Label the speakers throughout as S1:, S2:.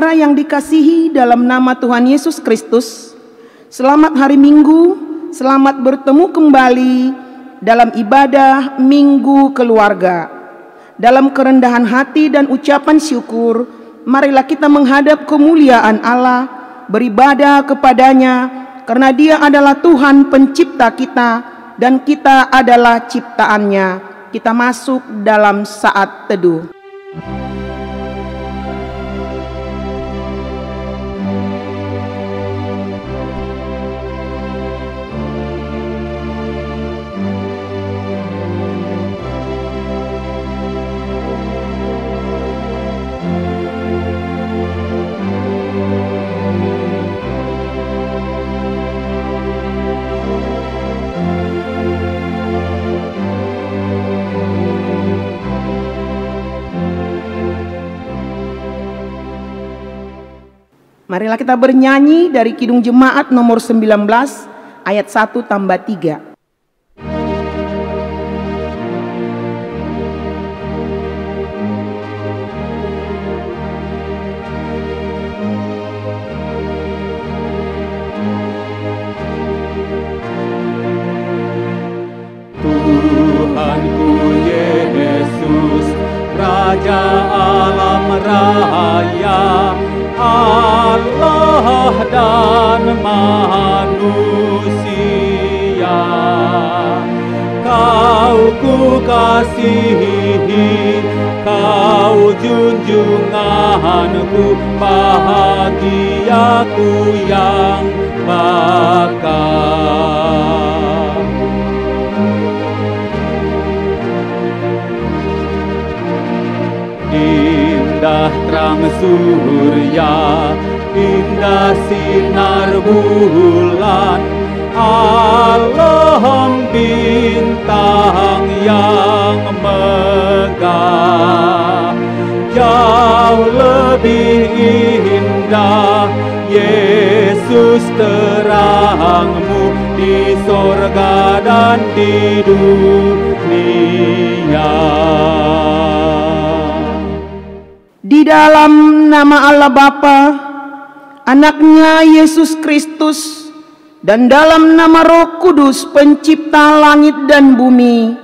S1: Saudara yang dikasihi dalam nama Tuhan Yesus Kristus, selamat hari Minggu, selamat bertemu kembali dalam ibadah Minggu Keluarga. Dalam kerendahan hati dan ucapan syukur, marilah kita menghadap kemuliaan Allah, beribadah kepadanya, karena Dia adalah Tuhan pencipta kita dan kita adalah ciptaannya. Kita masuk dalam saat teduh. Marilah kita bernyanyi dari Kidung Jemaat nomor 19 ayat 1 tambah 3.
S2: Tuhanku Yesus, Raja alam raya, Allah dan manusia, Kau ku kasihi, Kau junjunganku, bahagiaku yang bakal. Indah terang surya, indah sinar bulan, alam bintang yang megah. Jauh lebih indah Yesus terangmu di sorga dan di dunia.
S1: Di dalam nama Allah Bapa, Anaknya Yesus Kristus, dan dalam nama Roh Kudus pencipta langit dan bumi.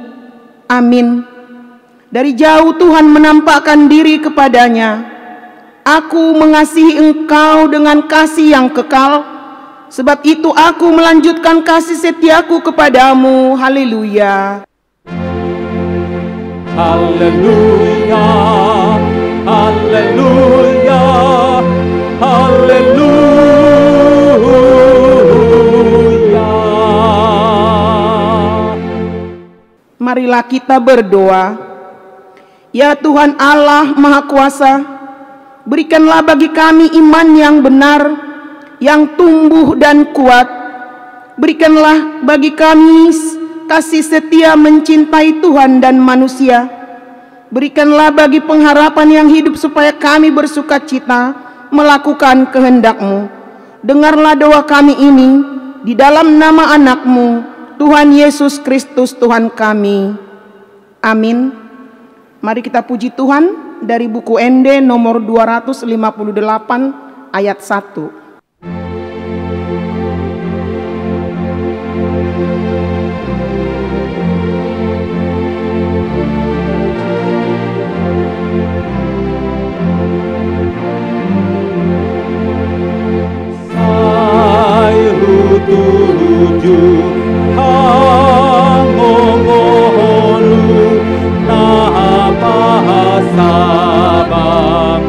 S1: Amin. Dari jauh Tuhan menampakkan diri kepadanya. Aku mengasihi engkau dengan kasih yang kekal, sebab itu aku melanjutkan kasih setiaku kepadamu. Haleluya.
S2: Haleluya. Haleluya, haleluya.
S1: Marilah kita berdoa. Ya Tuhan Allah Maha Kuasa, berikanlah bagi kami iman yang benar, yang tumbuh dan kuat. Berikanlah bagi kami kasih setia mencintai Tuhan dan manusia. Berikanlah bagi pengharapan yang hidup supaya kami bersuka cita melakukan kehendak-Mu. Dengarlah doa kami ini di dalam nama anak-Mu, Tuhan Yesus Kristus Tuhan kami. Amin. Mari kita puji Tuhan dari buku ND nomor 258 ayat 1.
S2: Tuju hangongonu na bahasa bang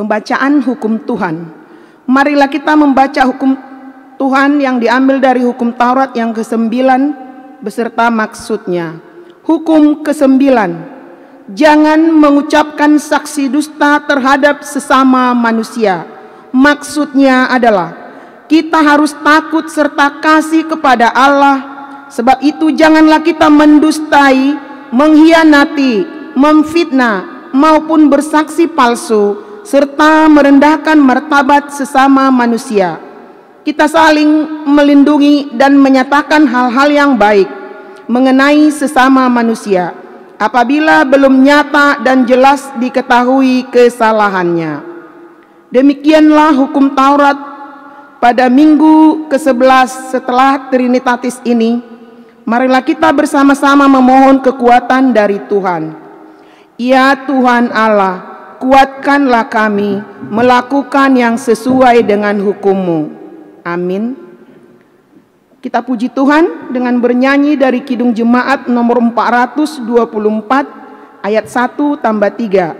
S1: Pembacaan hukum Tuhan. Marilah kita membaca hukum Tuhan yang diambil dari hukum Taurat yang ke-9 beserta maksudnya. Hukum ke-9. Jangan mengucapkan saksi dusta terhadap sesama manusia. Maksudnya adalah kita harus takut serta kasih kepada Allah. Sebab itu janganlah kita mendustai, mengkhianati, memfitnah maupun bersaksi palsu serta merendahkan martabat sesama manusia. Kita saling melindungi dan menyatakan hal-hal yang baik mengenai sesama manusia apabila belum nyata dan jelas diketahui kesalahannya. Demikianlah hukum Taurat pada minggu ke-11 setelah Trinitatis ini. Marilah kita bersama-sama memohon kekuatan dari Tuhan. Ya Tuhan Allah, kuatkanlah kami melakukan yang sesuai dengan hukum-Mu. Amin. Kita puji Tuhan dengan bernyanyi dari Kidung Jemaat nomor 424 ayat 1 tambah 3.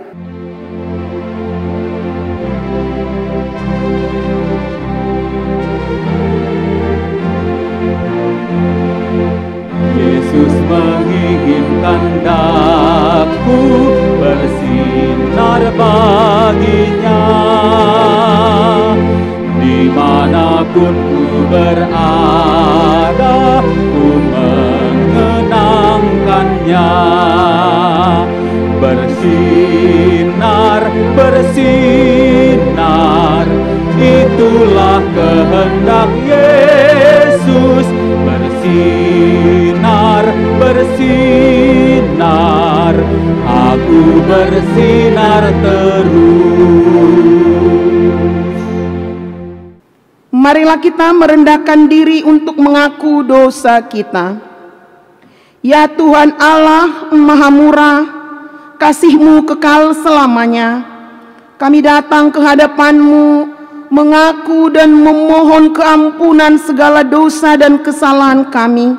S2: Yesus menginginkan daku bersinar baginya, dimanapun ku berada, ku mengenangkannya. Bersinar, bersinar, itulah kehendak Yesus. Bersinar, bersinar, aku bersinar terus.
S1: Marilah kita merendahkan diri untuk mengaku dosa kita. Ya Tuhan Allah Maha Murah, kasih-Mu kekal selamanya. Kami datang ke hadapan-Mu mengaku dan memohon keampunan segala dosa dan kesalahan kami.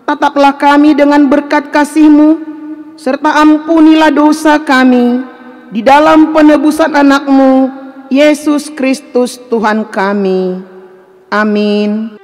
S1: Tataplah kami dengan berkat kasih-Mu, serta ampunilah dosa kami di dalam penebusan anak-Mu, Yesus Kristus Tuhan kami. Amin.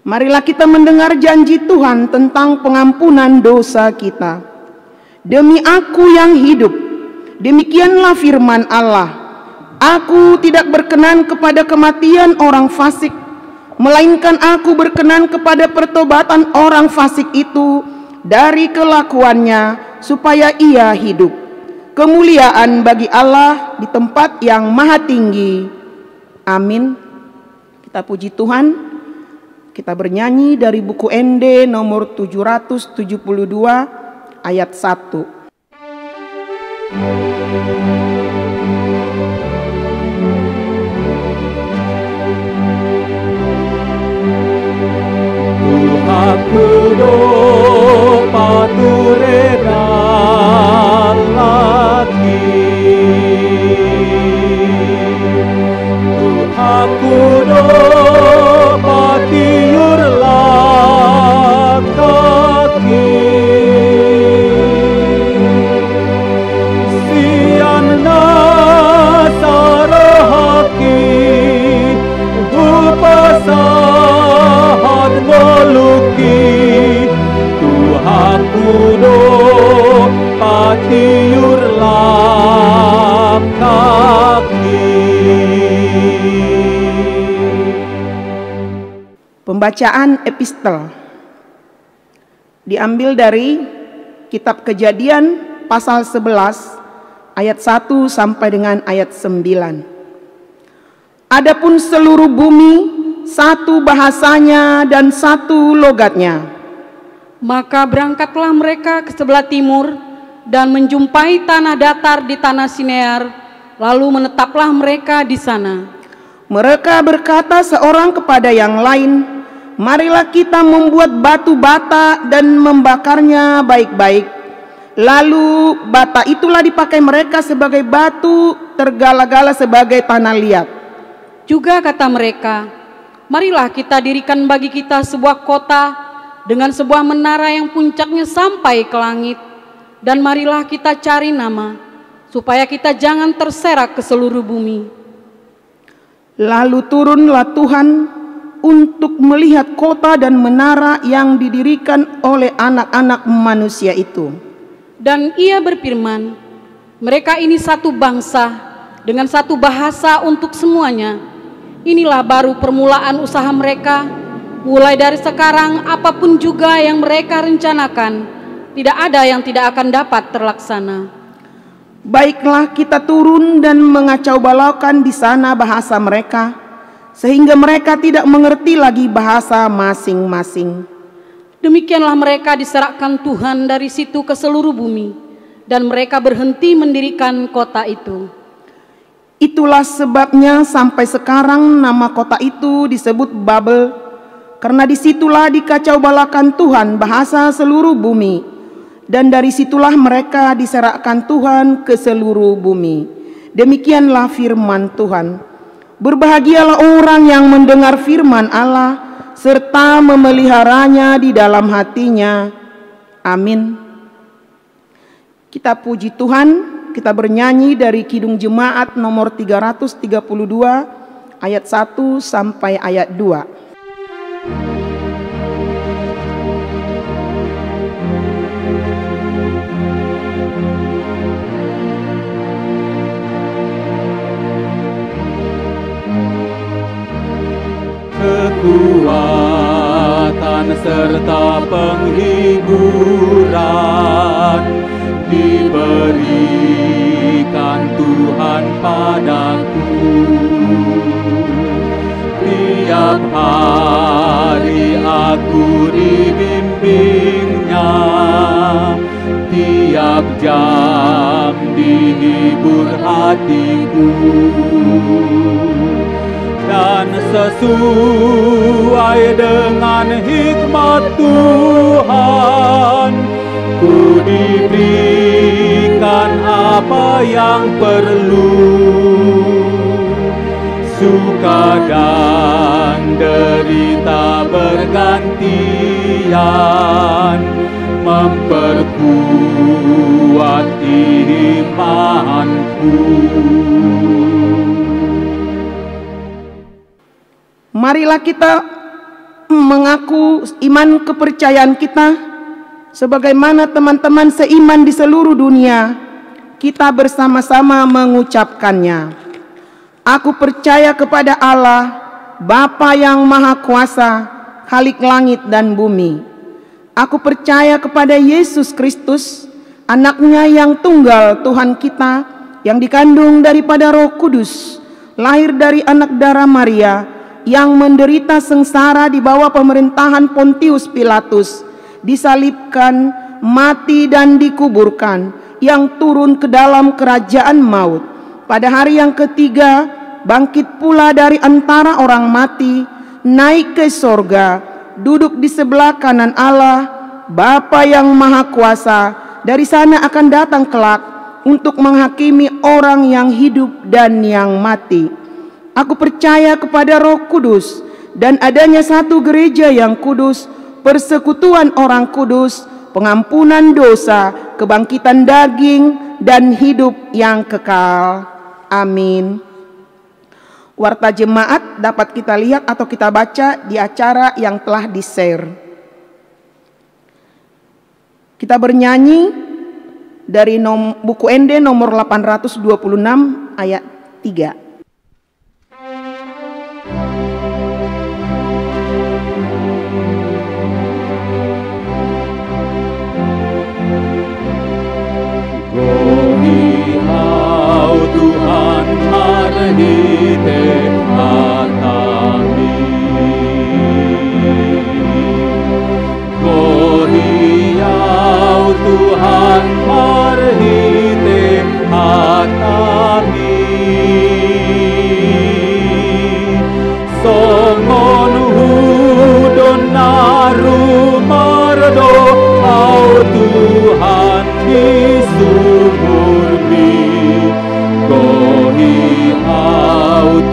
S1: Marilah kita mendengar janji Tuhan tentang pengampunan dosa kita. Demi Aku yang hidup, demikianlah firman Allah, Aku tidak berkenan kepada kematian orang fasik, melainkan Aku berkenan kepada pertobatan orang fasik itu dari kelakuannya, supaya ia hidup. Kemuliaan bagi Allah di tempat yang maha tinggi. Amin. Kita puji Tuhan. Kita bernyanyi dari buku ND nomor 772 ayat 1.
S2: Tuhanku do paturera lagi, Tuhanku do patiurlah kaki, sian nasarahaki upasahat meluki, Tuhanku do patiurlah kaki.
S1: Pembacaan epistel diambil dari kitab Kejadian pasal 11 ayat 1 sampai dengan ayat 9. Adapun seluruh bumi satu bahasanya dan satu logatnya.
S3: Maka berangkatlah mereka ke sebelah timur dan menjumpai tanah datar di tanah Sinear, lalu menetaplah mereka di sana.
S1: Mereka berkata seorang kepada yang lain, "Marilah kita membuat batu bata dan membakarnya baik-baik." Lalu bata itulah dipakai mereka sebagai batu, tergala-gala sebagai tanah liat.
S3: Juga kata mereka, "Marilah kita dirikan bagi kita sebuah kota dengan sebuah menara yang puncaknya sampai ke langit. Dan marilah kita cari nama, supaya kita jangan terserak ke seluruh bumi."
S1: Lalu turunlah Tuhan untuk melihat kota dan menara yang didirikan oleh anak-anak manusia itu.
S3: Dan ia berfirman, "Mereka ini satu bangsa dengan satu bahasa untuk semuanya. Inilah baru permulaan usaha mereka. Mulai dari sekarang apapun juga yang mereka rencanakan, tidak ada yang tidak akan dapat terlaksana."
S1: Baiklah kita turun dan mengacau balaukan di sana bahasa mereka, sehingga mereka tidak mengerti lagi bahasa masing-masing.
S3: Demikianlah mereka diserahkan Tuhan dari situ ke seluruh bumi, dan mereka berhenti mendirikan kota itu.
S1: Itulah sebabnya sampai sekarang nama kota itu disebut Babel, karena disitulah dikacau balakan Tuhan bahasa seluruh bumi, dan dari situlah mereka diserahkan Tuhan ke seluruh bumi. Demikianlah firman Tuhan. Berbahagialah orang yang mendengar firman Allah serta memeliharanya di dalam hatinya. Amin. Kita puji Tuhan, kita bernyanyi dari Kidung Jemaat nomor 332 ayat 1 sampai ayat 2.
S2: Kekuatan serta penghiburan diberikan Tuhan padaku. Tiap hari aku dibimbingnya, tiap jam dihibur hatiku. Dan sesuai dengan hikmat Tuhan, ku diberikan apa yang perlu. Suka dan derita bergantian, memperkuat imanku.
S1: Marilah kita mengaku iman kepercayaan kita sebagaimana teman-teman seiman di seluruh dunia. Kita bersama-sama mengucapkannya. Aku percaya kepada Allah, Bapa yang Maha Kuasa, Khalik langit dan bumi. Aku percaya kepada Yesus Kristus, Anaknya yang tunggal Tuhan kita, yang dikandung daripada Roh Kudus, lahir dari anak darah Maria, yang menderita sengsara di bawah pemerintahan Pontius Pilatus, disalibkan, mati dan dikuburkan, yang turun ke dalam kerajaan maut. Pada hari yang ketiga, bangkit pula dari antara orang mati, naik ke sorga, duduk di sebelah kanan Allah, Bapa yang Maha Kuasa. Dari sana akan datang kelak untuk menghakimi orang yang hidup dan yang mati. Aku percaya kepada Roh Kudus dan adanya satu gereja yang kudus, persekutuan orang kudus, pengampunan dosa, kebangkitan daging, dan hidup yang kekal. Amin. Warta jemaat dapat kita lihat atau kita baca di acara yang telah di-share. Kita bernyanyi dari buku ND nomor 826 ayat 3.
S2: Kau Tuhan marhite hatami, Kau Tuhan marhite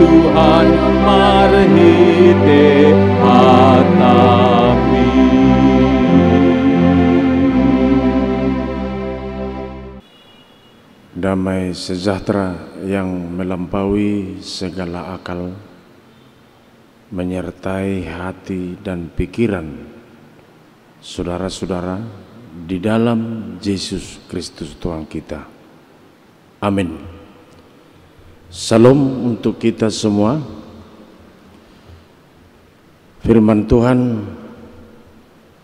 S2: Tuhan marhite atami.
S4: Damai sejahtera yang melampaui segala akal menyertai hati dan pikiran saudara-saudara di dalam Yesus Kristus Tuhan kita. Amin. Salam untuk kita semua. Firman Tuhan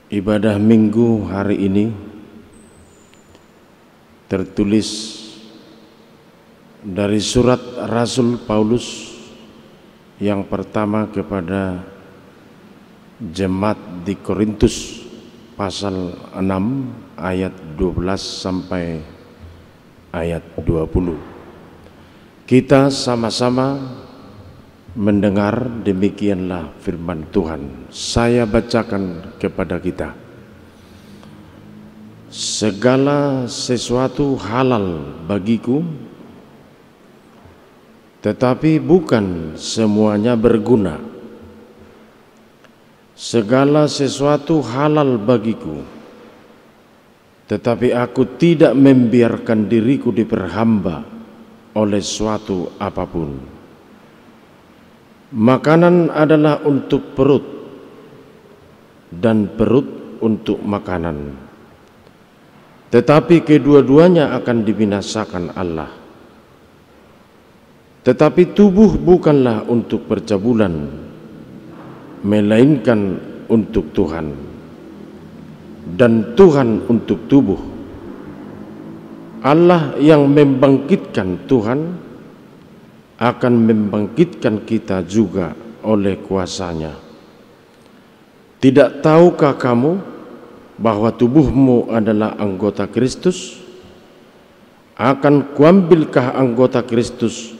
S4: ibadah Minggu hari ini tertulis dari surat Rasul Paulus yang pertama kepada jemaat di Korintus pasal 6 ayat 12 sampai ayat 20. Kita sama-sama mendengar, demikianlah firman Tuhan. Saya bacakan kepada kita. Segala sesuatu halal bagiku, tetapi bukan semuanya berguna. Segala sesuatu halal bagiku, tetapi aku tidak membiarkan diriku diperhamba oleh suatu apapun. Makanan adalah untuk perut, dan perut untuk makanan. Tetapi kedua-duanya akan dibinasakan Allah. Tetapi tubuh bukanlah untuk percabulan, melainkan untuk Tuhan, dan Tuhan untuk tubuh. Allah yang membangkitkan Tuhan akan membangkitkan kita juga oleh kuasa-Nya. Tidak tahukah kamu bahwa tubuhmu adalah anggota Kristus? Akan kuambilkah anggota Kristus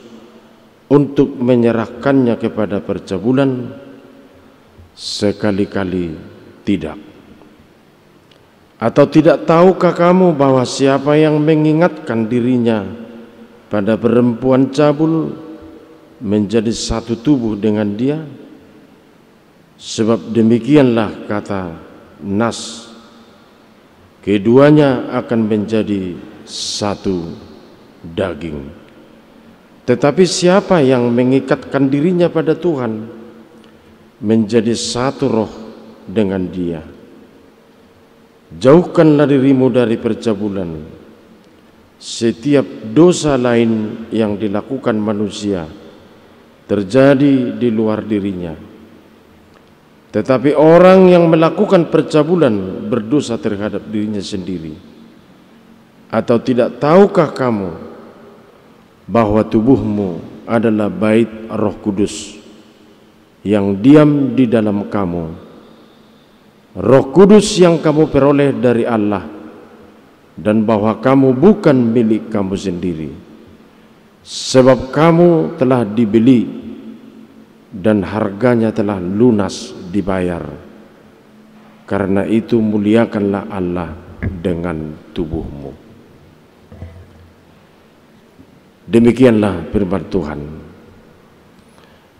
S4: untuk menyerahkannya kepada percabulan? Sekali-kali tidak. Atau tidak tahukah kamu bahwa siapa yang mengingatkan dirinya pada perempuan cabul menjadi satu tubuh dengan dia? Sebab demikianlah kata Nas, keduanya akan menjadi satu daging. Tetapi siapa yang mengikatkan dirinya pada Tuhan menjadi satu roh dengan Dia. Jauhkanlah dirimu dari percabulan. Setiap dosa lain yang dilakukan manusia terjadi di luar dirinya. Tetapi orang yang melakukan percabulan berdosa terhadap dirinya sendiri. Atau tidak tahukah kamu bahwa tubuhmu adalah bait Roh Kudus yang diam di dalam kamu, Roh Kudus yang kamu peroleh dari Allah, dan bahwa kamu bukan milik kamu sendiri, sebab kamu telah dibeli dan harganya telah lunas dibayar. Karena itu muliakanlah Allah dengan tubuhmu. Demikianlah firman Tuhan.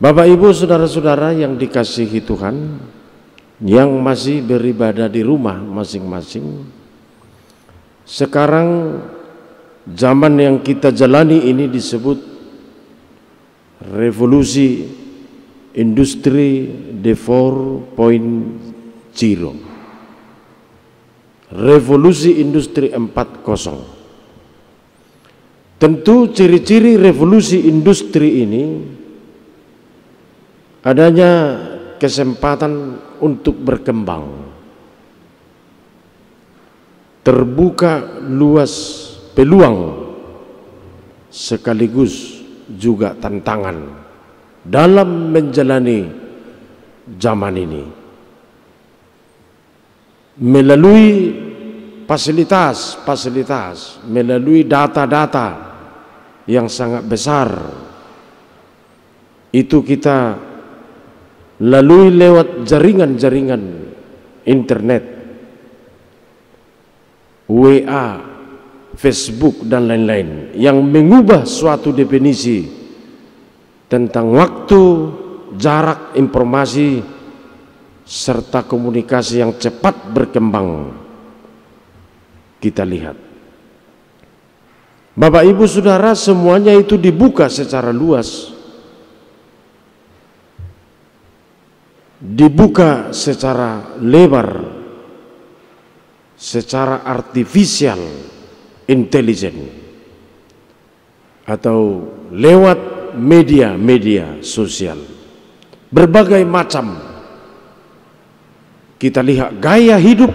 S4: Bapak Ibu saudara-saudara yang dikasihi Tuhan, yang masih beribadah di rumah masing-masing, sekarang zaman yang kita jalani ini disebut revolusi industri 4.0, revolusi industri 4.0. Tentu ciri-ciri revolusi industri ini adanya kesempatan untuk berkembang, terbuka luas peluang, sekaligus juga tantangan dalam menjalani zaman ini. Melalui fasilitas, melalui data-data yang sangat besar, itu kita lalui lewat jaringan-jaringan internet, WA, Facebook dan lain-lain, yang mengubah suatu definisi tentang waktu, jarak, informasi, serta komunikasi yang cepat berkembang. Kita lihat, Bapak Ibu Saudara, semuanya itu dibuka secara luas, dibuka secara lebar, secara artificial intelligence, atau lewat media-media sosial berbagai macam. Kita lihat gaya hidup,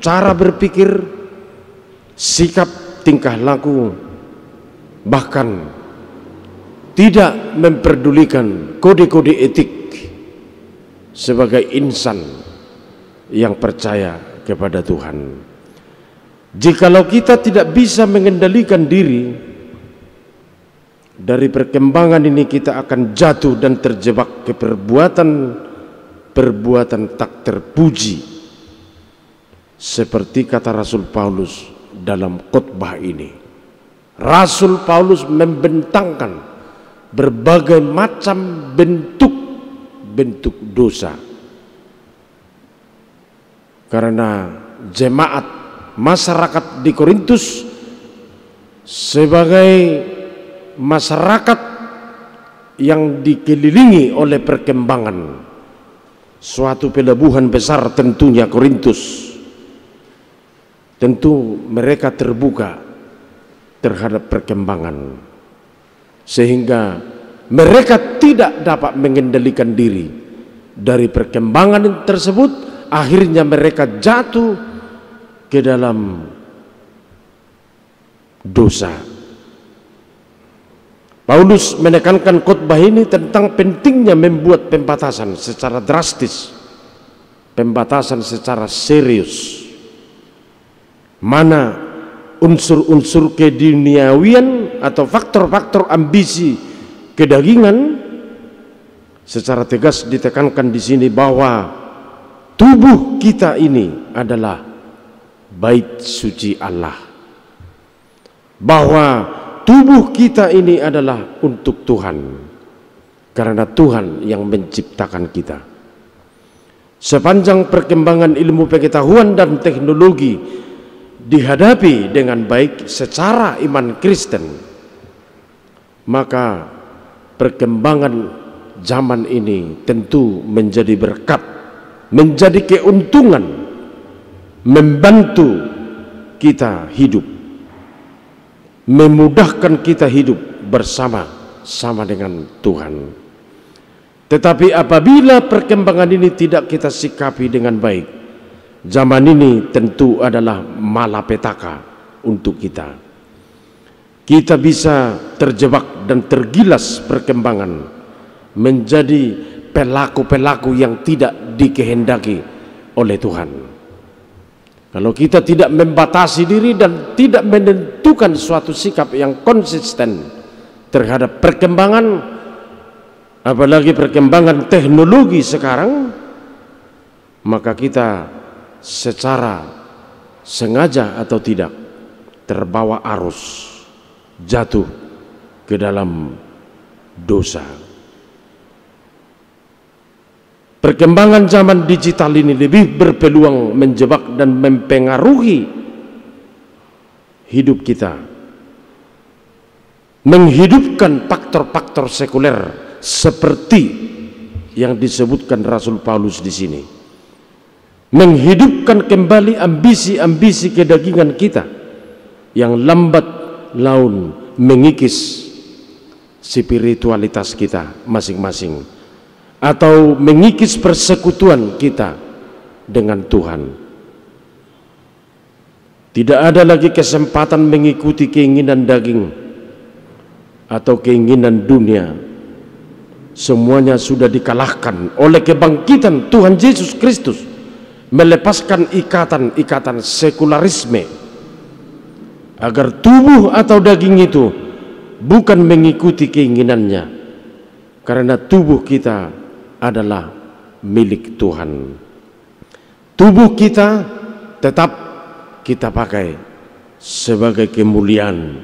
S4: cara berpikir, sikap, tingkah laku, bahkan tidak memperdulikan kode-kode etik sebagai insan yang percaya kepada Tuhan. Jikalau kita tidak bisa mengendalikan diri, dari perkembangan ini kita akan jatuh dan terjebak ke perbuatan tak terpuji, seperti kata Rasul Paulus dalam khotbah ini. Rasul Paulus membentangkan berbagai macam bentuk dosa, karena jemaat masyarakat di Korintus sebagai masyarakat yang dikelilingi oleh perkembangan, suatu pelebuhan besar tentunya Korintus, tentu mereka terbuka terhadap perkembangan, sehingga mereka tidak dapat mengendalikan diri dari perkembangan tersebut. Akhirnya mereka jatuh ke dalam dosa. Paulus menekankan khotbah ini tentang pentingnya membuat pembatasan secara drastis, pembatasan secara serius. Mana unsur-unsur keduniawian atau faktor-faktor ambisi kedagingan, secara tegas ditekankan di sini bahwa tubuh kita ini adalah bait suci Allah, bahwa tubuh kita ini adalah untuk Tuhan, karena Tuhan yang menciptakan kita. Sepanjang perkembangan ilmu pengetahuan dan teknologi dihadapi dengan baik secara iman Kristen, maka perkembangan zaman ini tentu menjadi berkat, menjadi keuntungan, membantu kita hidup, memudahkan kita hidup bersama-sama dengan Tuhan. Tetapi apabila perkembangan ini tidak kita sikapi dengan baik, zaman ini tentu adalah malapetaka untuk kita. Kita bisa terjebak dan tergilas perkembangan, menjadi pelaku-pelaku yang tidak dikehendaki oleh Tuhan. Kalau kita tidak membatasi diri dan tidak menentukan suatu sikap yang konsisten terhadap perkembangan, apalagi perkembangan teknologi sekarang, maka kita secara sengaja atau tidak terbawa arus, jatuh ke dalam dosa. Perkembangan zaman digital ini lebih berpeluang menjebak dan mempengaruhi hidup kita, menghidupkan faktor-faktor sekuler seperti yang disebutkan Rasul Paulus di sini, menghidupkan kembali ambisi-ambisi kedagingan kita yang lambat laun mengikis spiritualitas kita masing-masing, atau mengikis persekutuan kita dengan Tuhan. Tidak ada lagi kesempatan mengikuti keinginan daging atau keinginan dunia. Semuanya sudah dikalahkan oleh kebangkitan Tuhan Yesus Kristus, melepaskan ikatan-ikatan sekularisme, agar tubuh atau daging itu bukan mengikuti keinginannya, karena tubuh kita adalah milik Tuhan. Tubuh kita tetap kita pakai sebagai kemuliaan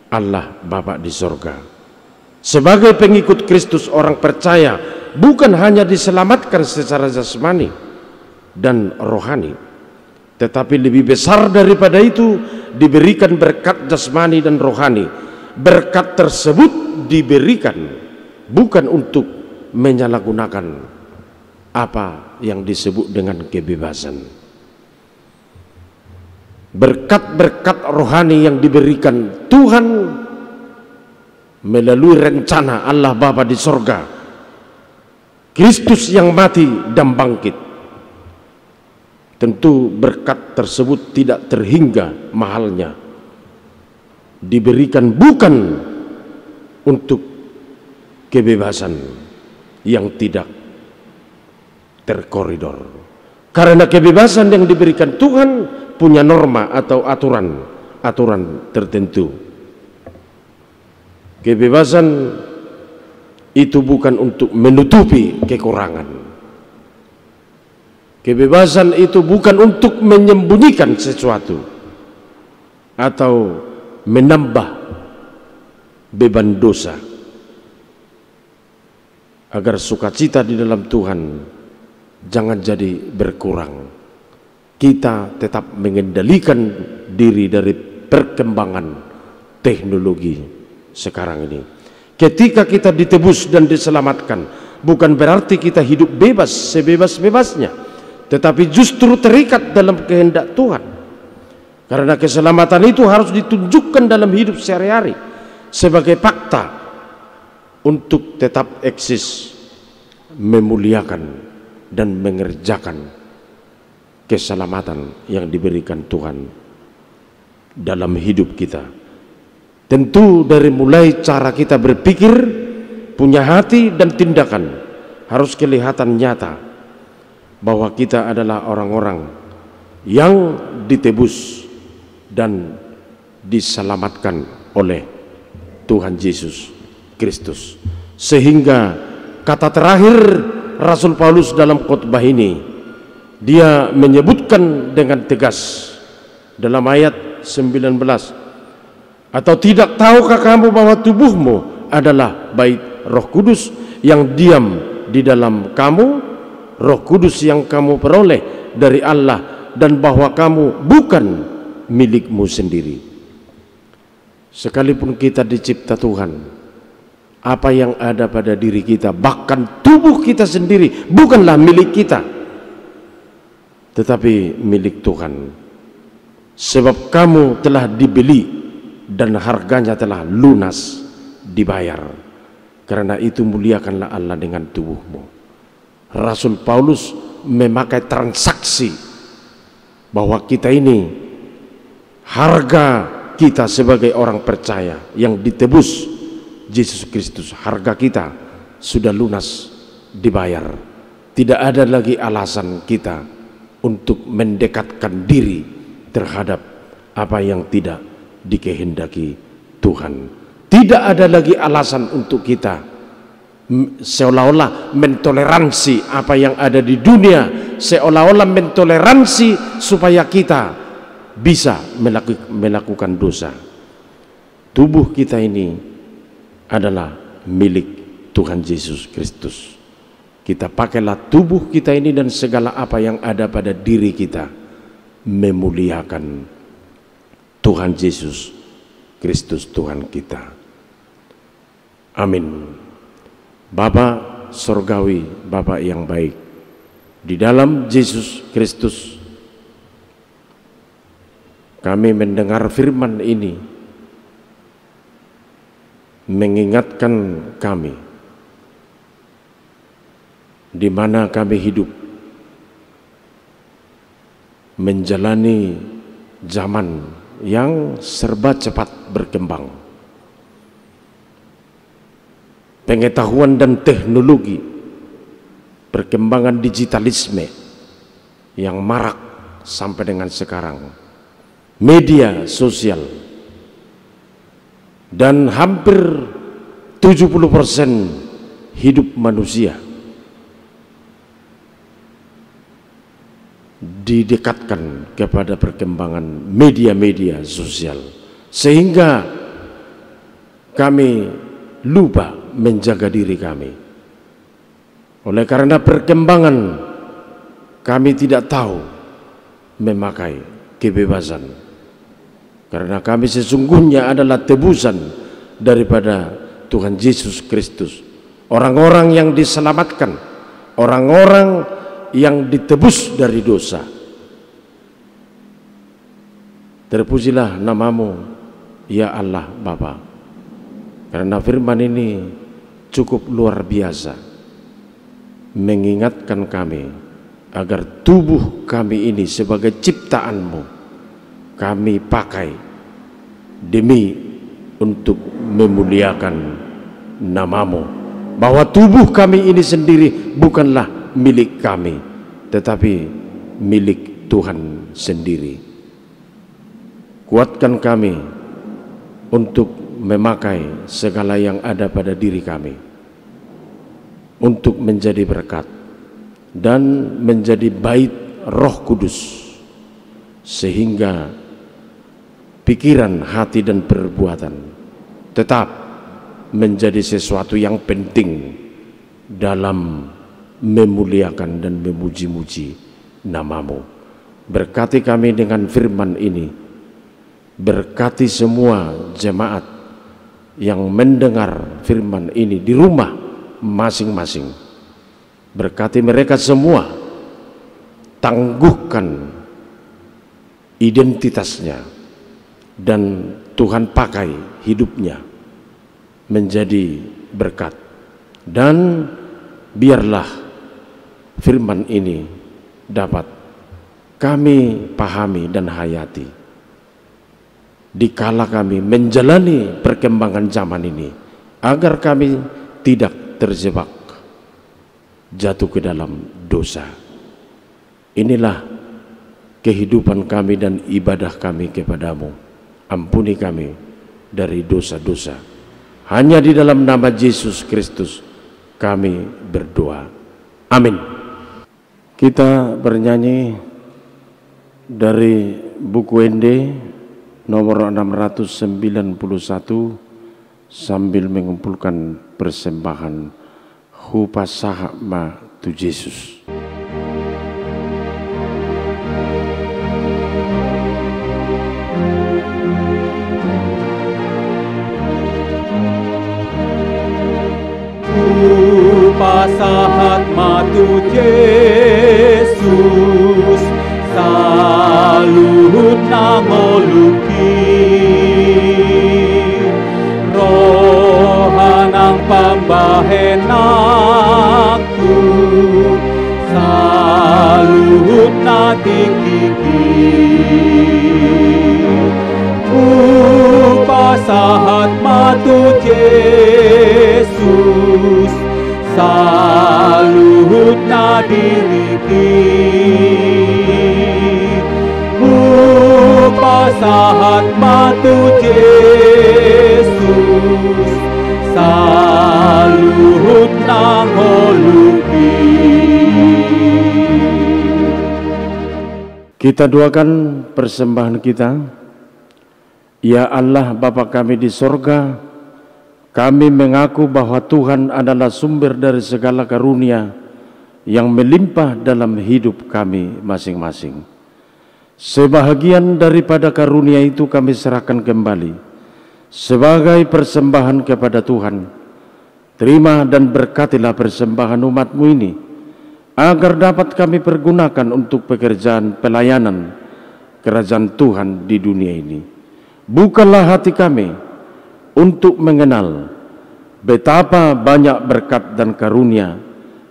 S4: Allah Bapa di sorga. Sebagai pengikut Kristus, orang percaya bukan hanya diselamatkan secara jasmani dan rohani, tetapi lebih besar daripada itu, diberikan berkat jasmani dan rohani. Berkat tersebut diberikan bukan untuk menyalahgunakan apa yang disebut dengan kebebasan. Berkat-berkat rohani yang diberikan Tuhan melalui rencana Allah Bapa di sorga, Kristus yang mati dan bangkit. Tentu berkat tersebut tidak terhingga mahalnya, diberikan bukan untuk kebebasan yang tidak terkoridor, karena kebebasan yang diberikan Tuhan punya norma atau aturan tertentu. Kebebasan itu bukan untuk menutupi kekurangan. Kebebasan itu bukan untuk menyembunyikan sesuatu atau menambah beban dosa, agar sukacita di dalam Tuhan jangan jadi berkurang. Kita tetap mengendalikan diri dari perkembangan teknologi sekarang ini. Ketika kita ditebus dan diselamatkan, bukan berarti kita hidup bebas sebebas-bebasnya, tetapi justru terikat dalam kehendak Tuhan. Karena keselamatan itu harus ditunjukkan dalam hidup sehari-hari sebagai fakta untuk tetap eksis, memuliakan dan mengerjakan keselamatan yang diberikan Tuhan dalam hidup kita. Tentu dari mulai cara kita berpikir, punya hati dan tindakan harus kelihatan nyata bahwa kita adalah orang-orang yang ditebus dan diselamatkan oleh Tuhan Yesus Kristus. Sehingga kata terakhir Rasul Paulus dalam khotbah ini, dia menyebutkan dengan tegas dalam ayat 19, atau tidak tahukah kamu bahwa tubuhmu adalah bait Roh Kudus yang diam di dalam kamu, Roh Kudus yang kamu peroleh dari Allah, dan bahwa kamu bukan milikmu sendiri. Sekalipun kita dicipta Tuhan, apa yang ada pada diri kita, bahkan tubuh kita sendiri, bukanlah milik kita, tetapi milik Tuhan. Sebab kamu telah dibeli dan harganya telah lunas dibayar. Karena itu muliakanlah Allah dengan tubuhmu. Rasul Paulus memakai transaksi bahwa kita ini, harga kita sebagai orang percaya yang ditebus Yesus Kristus, harga kita sudah lunas dibayar. Tidak ada lagi alasan kita untuk mendekatkan diri terhadap apa yang tidak dikehendaki Tuhan. Tidak ada lagi alasan untuk kita seolah-olah mentoleransi apa yang ada di dunia, seolah-olah mentoleransi supaya kita bisa melakukan dosa. Tubuh kita ini adalah milik Tuhan Yesus Kristus. Kita pakailah tubuh kita ini dan segala apa yang ada pada diri kita memuliakan Tuhan Yesus Kristus Tuhan kita. Amin. Bapa sorgawi, Bapa yang baik, di dalam Yesus Kristus kami mendengar firman ini mengingatkan kami di mana kami hidup menjalani zaman yang serba cepat berkembang. Pengetahuan dan teknologi, perkembangan digitalisme yang marak sampai dengan sekarang, media sosial, dan hampir 70% hidup manusia didekatkan kepada perkembangan media-media sosial, sehingga kami lupa menjaga diri kami. Oleh karena perkembangan, kami tidak tahu memakai kebebasan. Karena kami sesungguhnya adalah tebusan daripada Tuhan Yesus Kristus. Orang-orang yang diselamatkan, orang-orang yang ditebus dari dosa. Terpujilah namamu, ya Allah Bapa. Karena firman ini cukup luar biasa, mengingatkan kami agar tubuh kami ini sebagai ciptaanmu kami pakai demi untuk memuliakan namamu. Bahwa tubuh kami ini sendiri bukanlah milik kami, tetapi milik Tuhan sendiri. Kuatkan kami untuk memakai segala yang ada pada diri kami untuk menjadi berkat dan menjadi bait Roh Kudus, sehingga pikiran, hati dan perbuatan tetap menjadi sesuatu yang penting dalam memuliakan dan memuji-muji namamu. Berkati kami dengan firman ini. Berkati semua jemaat yang mendengar firman ini di rumah masing-masing. Berkati mereka semua. Tangguhkan identitasnya, dan Tuhan pakai hidupnya menjadi berkat. Dan biarlah firman ini dapat kami pahami dan hayati dikala kami menjalani perkembangan zaman ini, agar kami tidak terjebak jatuh ke dalam dosa. Inilah kehidupan kami dan ibadah kami kepadamu. Ampuni kami dari dosa-dosa. Hanya di dalam nama Yesus Kristus kami berdoa. Amin. Kita bernyanyi dari buku ND nomor 691 sambil mengumpulkan persembahan Hupasahma tu Yesus.
S2: Hupasahma tu Yesus, saluhut nangoluki rohanang pambahenakku, saluhut natikiki Hupasahma tu Yesus, saluhut nadiriki Hupasahma tu Yesus, saluhut nangoluki.
S4: Kita doakan persembahan kita. Ya Allah Bapa kami di sorga, kami mengaku bahwa Tuhan adalah sumber dari segala karunia yang melimpah dalam hidup kami masing-masing. Sebahagian daripada karunia itu kami serahkan kembali sebagai persembahan kepada Tuhan. Terima dan berkatilah persembahan umat-Mu ini, agar dapat kami pergunakan untuk pekerjaan pelayanan kerajaan Tuhan di dunia ini. Bukalah hati kami untuk mengenal betapa banyak berkat dan karunia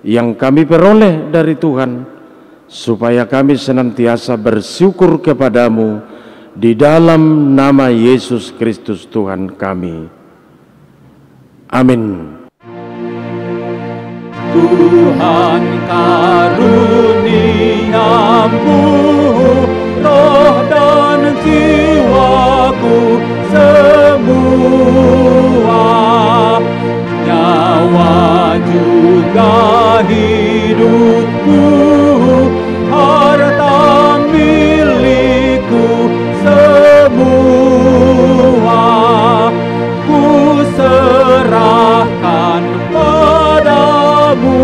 S4: yang kami peroleh dari Tuhan, supaya kami senantiasa bersyukur kepadamu di dalam nama Yesus Kristus Tuhan kami. Amin.
S2: Tuhan karuniamu, roh dan jiwaku semua, nyawa juga hidupku, harta milikku semua, ku serah cintamu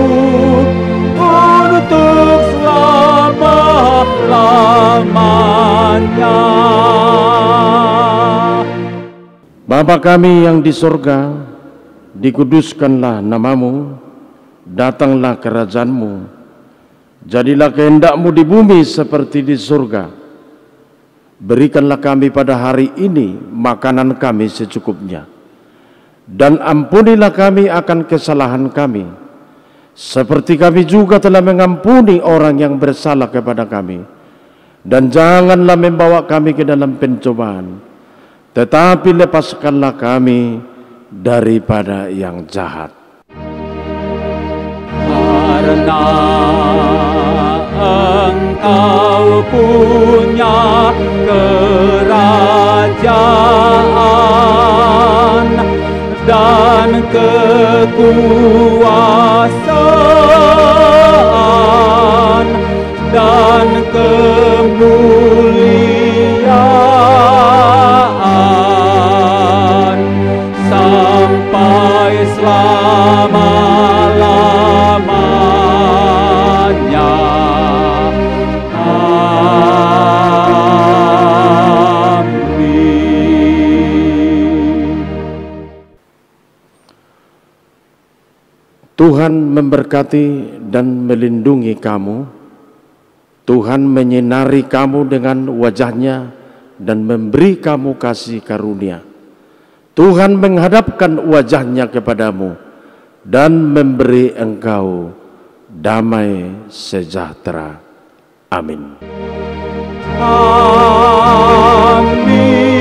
S2: untuk selama-lamanya.
S4: Bapa kami yang di sorga, dikuduskanlah namamu, datanglah kerajaanmu, jadilah kehendakmu di bumi seperti di surga. Berikanlah kami pada hari ini makanan kami secukupnya, dan ampunilah kami akan kesalahan kami, seperti kami juga telah mengampuni orang yang bersalah kepada kami. Dan janganlah membawa kami ke dalam pencobaan, tetapi lepaskanlah kami daripada yang jahat.
S2: Karena Engkau punya kerajaan dan kekuasaan dan kemuliaan sampai selama-lamanya.
S4: Tuhan memberkati dan melindungi kamu. Tuhan menyinari kamu dengan wajah-Nya dan memberi kamu kasih karunia. Tuhan menghadapkan wajah-Nya kepadamu dan memberi engkau damai sejahtera. Amin.
S2: Amin.